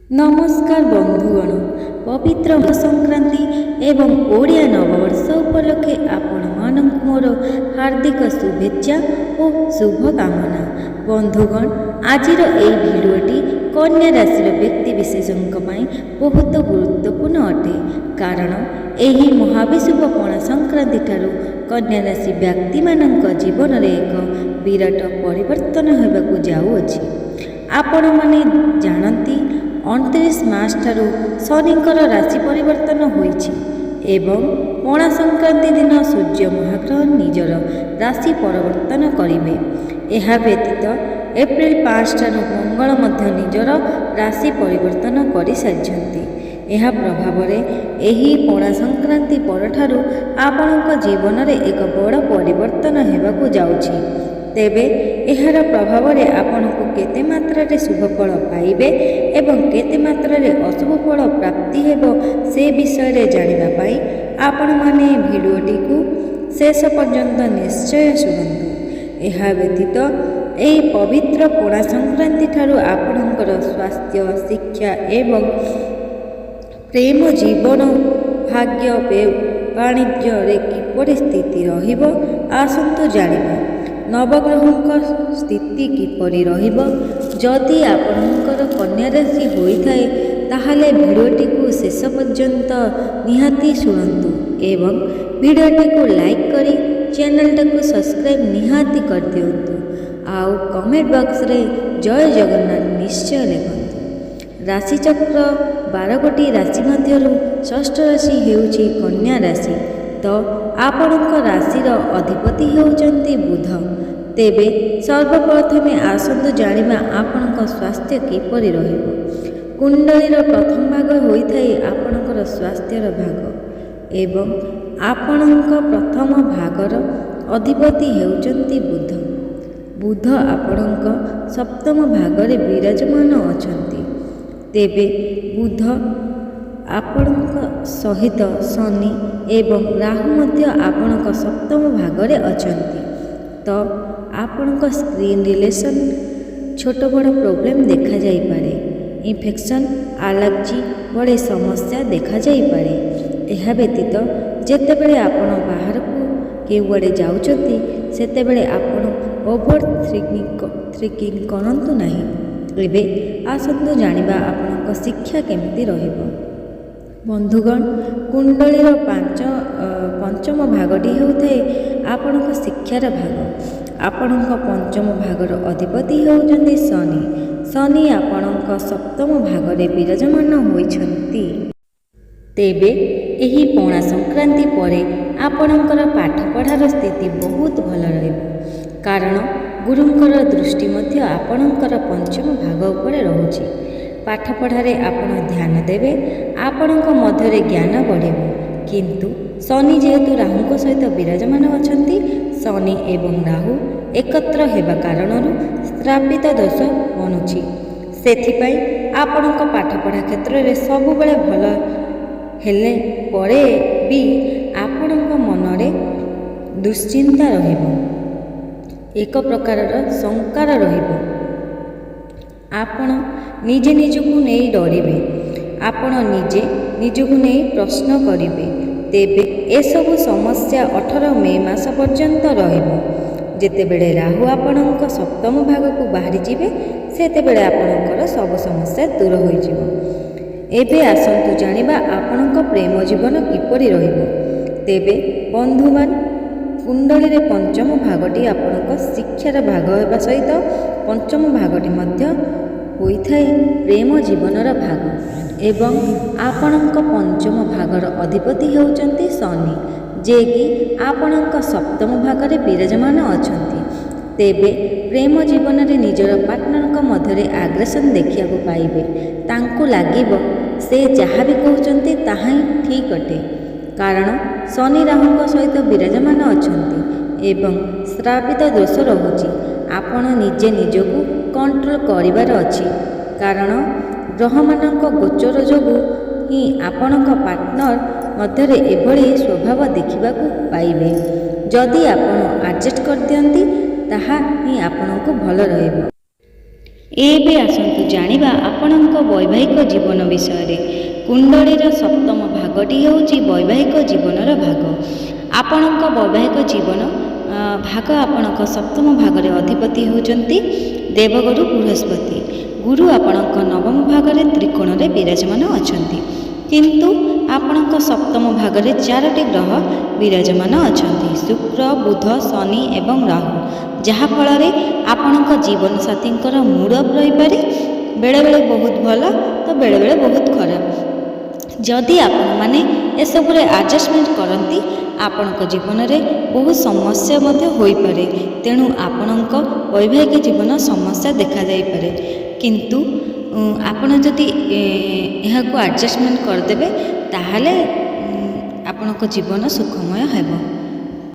नमस्कार बंधुगण, पवित्र संक्रांति एवं ओडिया नववर्ष उपलक्षे आपण मानक मोर हार्दिक शुभेच्छा और शुभकामना। बंधुगण, आजिर एई भिडियोटी कन्या राशि व्यक्ति विशेषों बहुत गुरुत्वपूर्ण अटे, कारण एही महाविशुभ पणा संक्रांति ठारू कन्या राशि व्यक्ति मानक जीवन में एक विराट परिवर्तन होगाकू जाउअछि। आपण माने जानती 29 मार्च ठारू शनिकर राशि परिवर्तन होइछि एवं पणा संक्रांति दिन सूर्य महाग्रह निजर राशि परिवर्तन करिवे। एहा व्यतीत एप्रिल 5 ठारू मंगल मध्य निजर राशि परिवर्तन करि सारिछन्ति। एहा प्रभाव रे एही पणा संक्रांति परठारू आपणक जीवन रे एक बड़ परिवर्तन हेबाकू जाउछि। तेबे एहार प्रभाव रे आपनकु केते मात्रा रे शुभ फल पाइबे एवं केते मात्रा रे अशुभ फल प्राप्ति हेबो से विषय रे जानिबा पाई आपण माने भिडियोटी को शेष पर्यंत निश्चय शुणन्तु। एहा व्यतीत एही पवित्र पणा संक्रांति ठारू आपणकर स्वास्थ्य, शिक्षा एवं प्रेम जीवन, भाग्य, वाणिज्य रे किपरि स्थिति रहिबो आसंतु जानिबा। नवग्रहों स्थिति किपरि रहिबो। जदि आपणकर कन्या राशि होइथाए ताहाले भिडियोटी को शेष पर्यंत निहाती शुणन्तु एवं भिडियोटी को लाइक करी चैनल को सब्सक्राइब निहाती कर दियंतु। आउ कमेंट बॉक्स रे जय जगन्नाथ निश्चय लिखंतु। राशि चक्र 12 गोटी राशि मध्यरु षष्ठ राशि हेउछि कन्या राशि। तो आपणक राशिर अधिपति हेउचंती बुध। तेबे सर्वप्रथमे आसंतु जानिबा आपणक स्वास्थ्य किपरि रहिबो। कुंडलीर प्रथम भाग होइथाए आपणकर स्वास्थ्यर भाग एवं आपणक प्रथम भागर अधिपति हेउचंती बुध। बुध आपणक सप्तम भागरे विराजमान अछंती। तेबे बुध आपणक सहित शनि एवं राहु मध्य आपणक सप्तम भागरे अछंती। तो आपणक स्क्रीन रिलेशन छोट बड़ प्रोब्लेम देखा जाई पारे। इन्फेक्शन, एलर्जी भली समस्या देखा जाई पारे। एहा व्यतीत जेतेबेले आपण बाहर को केउआडे जाउचंती सेतेबेले आपण ओवर थिंकिंग करंतु नाही। एबे आसंतु जानिबा आपणक शिक्षा केमिति रहिबो। बंधुगण, कुंडलीर पंचम भागटी हेउथाए आपणक शिक्षार भाग। आपणक पंचम भागर अधिपति हेउचंती शनि। शनि आपणक सप्तम भागरे विराजमान होइछंती। तेबे एही पणा संक्रांति परे आपणकर पाठपढ़ार स्थिति बहुत भल रहिबो, कारण गुरुंकर दृष्टि मध्य आपणकर पंचम भाग उपरे रहुछि। पाठपढ़ारे आपण ध्यान देवे, आपणक मध्यरे ज्ञान बढ़िबो। किंतु शनि जेहेतु राहु सहित विराजमान अछंती, शनि एवं राहु एकत्र हेबा कारणरू श्रापित दोष बनुछि। सेथिपाई आपणक पाठपढ़ा क्षेत्र में सबुबेले भल हेले परे भी आपणक मनरे दुश्चिंता रहिबो, एक प्रकारर शंकार रहिबो। आपण निजे निजकु नहीं डरिबे, आपण निजे निजकु नहीं प्रश्न करिबे। तेबे एसबु समस्या 18 मे मास पर्यंत रहिबो। जेतेबेले राहु आपणक सप्तम भाग को बाहरी जिवे सेतेबेले आपणकर सब समस्या दूर होई जिवो। एबे आसंतु जानिबा आपणक प्रेम जीवन किपरि रहिबो। तेबे बंधुमान, कुंडली रे पंचम भागटी आपणक शिक्षार भाग हेबा सहित पंचम भागटी मध्य होइथाए प्रेम जीवनर भाग एवं आपणक पंचम भागर अधिपति हेउचंती शनि, जे कि आपणक सप्तम भागरे विराजमान अछंती। तेबे प्रेम जीवन रे निजर पार्टनरक मध्यरे आग्रेसन देखिया को पाइबे। तांको लागिबो से जहाँ भी कहउचंती ताहा ही ठीक अटे, कारण शनि राहुंक सहित विराजमान अछंती एवं श्रापित दोष रहुछि। आपण निजे निजकु कंट्रोल करिवार अछि, कारण ग्रहमानक गोचर जोगु ही आपणक पार्टनर मध्यरे एभली स्वभाव देखिबाकू पाइबे। जदि आपण एडजस्ट कर दियंती ताहा ही आपणको भल रहइबो। ଏବେ ଆସନ୍ତୁ ଜାଣିବା ଆପଣଙ୍କ ବୈବାହିକ ଜୀବନ ବିଷୟରେ। କୁଣ୍ଡଳୀର ସପ୍ତମ ଭାଗଟି ହେଉଛି ବୈବାହିକ ଜୀବନର ଭାଗ। ଆପଣଙ୍କ ବୈବାହିକ ଜୀବନ ଭାଗ ଆପଣଙ୍କ ସପ୍ତମ ଭାଗରେ ଅଧିପତି ହେଉଛନ୍ତି ଦେବଗୁରୁ ବୃହସ୍ପତି। ଗୁରୁ ଆପଣଙ୍କ ନବମ ଭାଗରେ ତ୍ରିକୋଣରେ ବିରାଜମାନ ଅଛନ୍ତି, କିନ୍ତୁ ଆପଣଙ୍କ ସପ୍ତମ ଭାଗରେ 4ଟି ଗ୍ରହ ବିରାଜମାନ ଅଛନ୍ତି, ଶୁକ୍ର, ବୁଧ, ଶନି ଏବଂ ରାହୁ, ଯାହାଫଳରେ ଆପଣଙ୍କ ଜୀବନସାଥୀଙ୍କର ମୁଡ଼ ଅଫ୍ ରହିପାରେ। ବେଳେବେଳେ ବହୁତ ଭଲ ତ ବେଳେବେଳେ ବହୁତ ଖରାପ। ଯଦି ଆପଣମାନେ ଏସବୁରେ ଆଡ଼ଜଷ୍ଟମେଣ୍ଟ କରନ୍ତି, ଆପଣଙ୍କ ଜୀବନରେ ବହୁତ ସମସ୍ୟା ମଧ୍ୟ ହୋଇପାରେ। ତେଣୁ ଆପଣଙ୍କ ବୈବାହିକ ଜୀବନ ସମସ୍ୟା ଦେଖାଯାଇପାରେ, କିନ୍ତୁ ଆପଣ ଯଦି ଏହାକୁ ଆଡ଼ଜଷ୍ଟମେଣ୍ଟ କରିଦେବେ ତାହେଲେ ଆପଣଙ୍କ ଜୀବନ ସୁଖମୟ ହେବ।